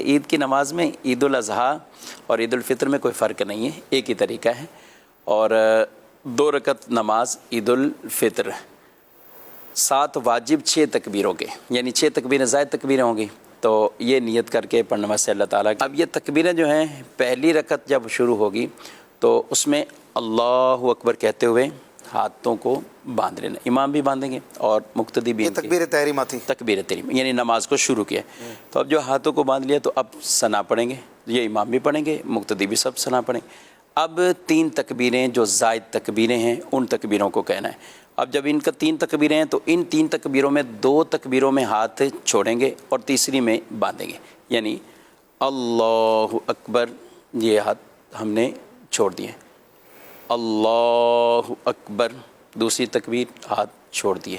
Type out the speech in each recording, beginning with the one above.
عید کی نماز میں عید الاضحیٰ اور عید الفطر میں کوئی فرق نہیں ہے، ایک ہی طریقہ ہے. اور 2 رکعت نماز عید الفطر 7 واجب 6 تکبیروں کے، یعنی 6 تکبیریں زائد تکبیریں ہوں گی، تو یہ نیت کر کے پڑھنے سے اللہ تعالیٰ. اب یہ تکبیریں جو ہیں پہلی رکعت جب شروع ہوگی تو اس میں اللہ اکبر کہتے ہوئے ہاتھوں کو باندھ لینا، امام بھی باندھیں گے اور مقتدی بھی. تکبیر تحریمہ تھی، تکبیر تحریمہ یعنی نماز کو شروع کیا. تو اب جو ہاتھوں کو باندھ لیا تو اب ثنا پڑھیں گے، یہ امام بھی پڑھیں گے، مقتدی بھی سب ثنا پڑھیں گے. اب 3 تکبیریں جو زائد تکبیریں ہیں ان تکبیروں کو کہنا ہے. اب جب ان کا 3 تکبیریں ہیں تو ان 3 تکبیروں میں 2 تکبیروں میں ہاتھ چھوڑیں گے اور تیسری میں باندھیں گے، یعنی اللہ اکبر یہ ہاتھ ہم نے چھوڑ دیے، اللہ اکبر دوسری تکبیر ہاتھ چھوڑ دیے.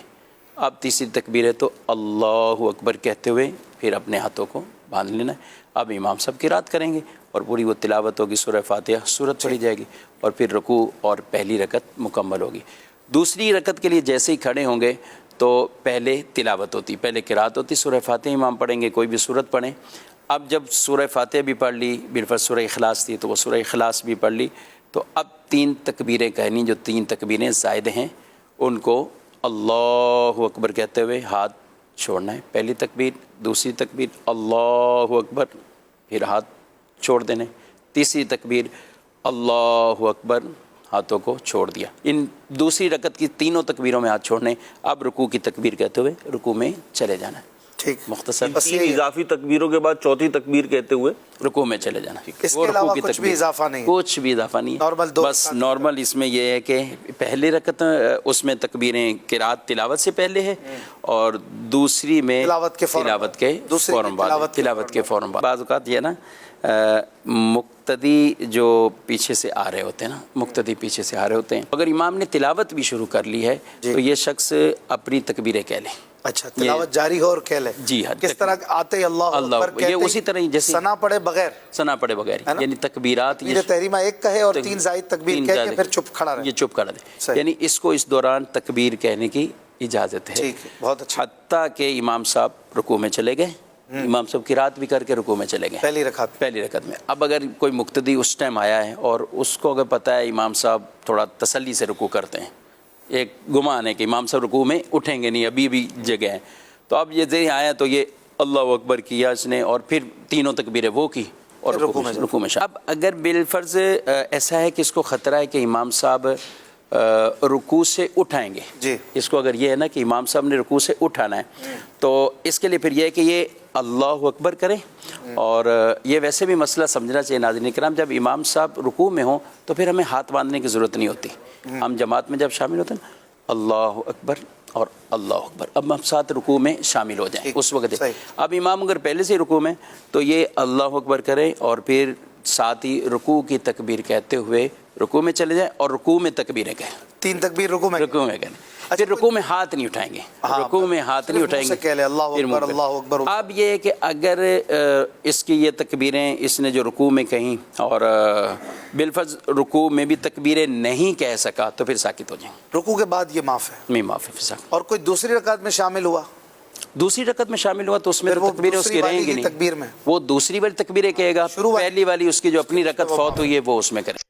اب تیسری تکبیر ہے تو اللہ اکبر کہتے ہوئے پھر اپنے ہاتھوں کو باندھ لینا ہے. اب امام سب قرات کریں گے اور پوری وہ تلاوت ہوگی، سورہ فاتحہ سورت پڑھی جائے گی اور پھر رکوع اور پہلی رکعت مکمل ہوگی. دوسری رکعت کے لیے جیسے ہی کھڑے ہوں گے تو پہلے تلاوت ہوتی، پہلے قرات ہوتی، سورہ فاتحہ امام پڑھیں گے، کوئی بھی سورت پڑھیں. اب جب سورہ فاتحہ بھی پڑھ لی، بالفرض سورہ اخلاص تھی تو وہ سورہ اخلاص بھی پڑھ لی، تو اب 3 تکبیریں کہنی، جو 3 تکبیریں زائد ہیں ان کو اللہ اکبر کہتے ہوئے ہاتھ چھوڑنا ہے. پہلی تکبیر، دوسری تکبیر اللہ اکبر پھر ہاتھ چھوڑ دینے، تیسری تکبیر اللہ اکبر ہاتھوں کو چھوڑ دیا. ان دوسری رکعت کی تینوں تکبیروں میں ہاتھ چھوڑنے. اب رکوع کی تکبیر کہتے ہوئے رکوع میں چلے جانا ہے. ٹھیک، مختصر 3 اضافی تکبیروں کے بعد چوتھی تکبیر کہتے ہوئے رکوع میں چلے جانا. اس کے علاوہ کچھ بھی اضافہ نہیں، کچھ بھی اضافہ نہیں، نارمل بس نارمل. اس میں یہ ہے کہ پہلی رکعت اس میں تکبیریں قرات تلاوت سے پہلے ہے اور دوسری میں تلاوت کے فوراً بعد. بعض اوقات یہ نا مقتدی جو پیچھے سے آ رہے ہوتے ہیں نا، مقتدی پیچھے سے آ رہے ہوتے ہیں، اگر امام نے تلاوت بھی شروع کر لی ہے تو یہ شخص اپنی تکبیریں کہہ لے. اچھا، تلاوت جاری ہو اور کہہ لے. جی ہاں، کس طرح آتے ہی اللہ اکبر کہتے یہ اسی طرح جیسے ثنا پڑے بغیر، ثنا پڑے بغیر، یعنی تکبیرات یہ تحریمہ ایک کہے اور 3 زائد تکبیر کہہ کے پھر چپ کھڑا رہے، یہ چپ کھڑا رہے، یعنی اس کو اس دوران تکبیر کہنے کی اجازت ہے. ٹھیک ہے، بہت اچھا. حتیٰ کہ امام صاحب رکوع میں چلے گئے، امام صاحب قرات بھی کر کے رکوع میں چلے گئے پہلی رکعت میں. اب اگر کوئی مقتدی اس ٹائم آیا ہے اور اس کو اگر پتہ ہے امام صاحب تھوڑا تسلی سے رکوع کرتے ہیں، ایک گمان ہے کہ امام صاحب رکوع میں اٹھیں گے نہیں، ابھی بھی جگہ ہے، تو اب یہ ذہن آیا تو یہ اللہ اکبر کیا اس نے اور پھر تینوں تکبیریں وہ کی اور رکوع میں. اب اگر بالفرض ایسا ہے کہ اس کو خطرہ ہے کہ امام صاحب رکوع سے اٹھائیں گے، جی، اس کو اگر یہ ہے نا کہ امام صاحب نے رکوع سے اٹھانا ہے تو اس کے لیے پھر یہ ہے کہ یہ اللہ اکبر کرے. اور یہ ویسے بھی مسئلہ سمجھنا چاہیے ناظرین کرام، جب امام صاحب رکوع میں ہوں تو پھر ہمیں ہاتھ باندھنے کی ضرورت نہیں ہوتی. ہم جماعت میں جب شامل ہوتے ہیں نا اللہ اکبر اور اللہ اکبر، اب ہم ساتھ رکوع میں شامل ہو جائیں اس وقت. اب امام اگر پہلے سے رکوع میں تو یہ اللہ اکبر کرے اور پھر ساتھ ہی رکوع کی تکبیر کہتے ہوئے رکوع میں چلے جائیں اور رکوع میں تکبیریں کہیں، 3 تکبیر رکوع میں کہیں. پھر رکوع میں ہاتھ نہیں اٹھائیں گے، رکوع میں ہاتھ نہیں اٹھائیں گے، اللہ اکبر اللہ اکبر. اب یہ ہے کہ اگر اس کی یہ تکبیریں اس نے جو رکوع میں کہیں اور بالفرض رکوع میں بھی تکبیریں نہیں کہہ سکا تو پھر ساکت ہو جائیں. رکوع کے بعد یہ معاف ہے، میں معاف ہے. اور کوئی دوسری رکعت میں شامل ہوا، دوسری رکعت میں شامل ہوا تو اس میں تکبیریں اس کی رہیں گی نہیں، تکبیر میں وہ دوسری والی تکبیریں کہے گا، پہلی والی اس کی جو اپنی رکعت فوت ہوئی ہے وہ اس میں کرے.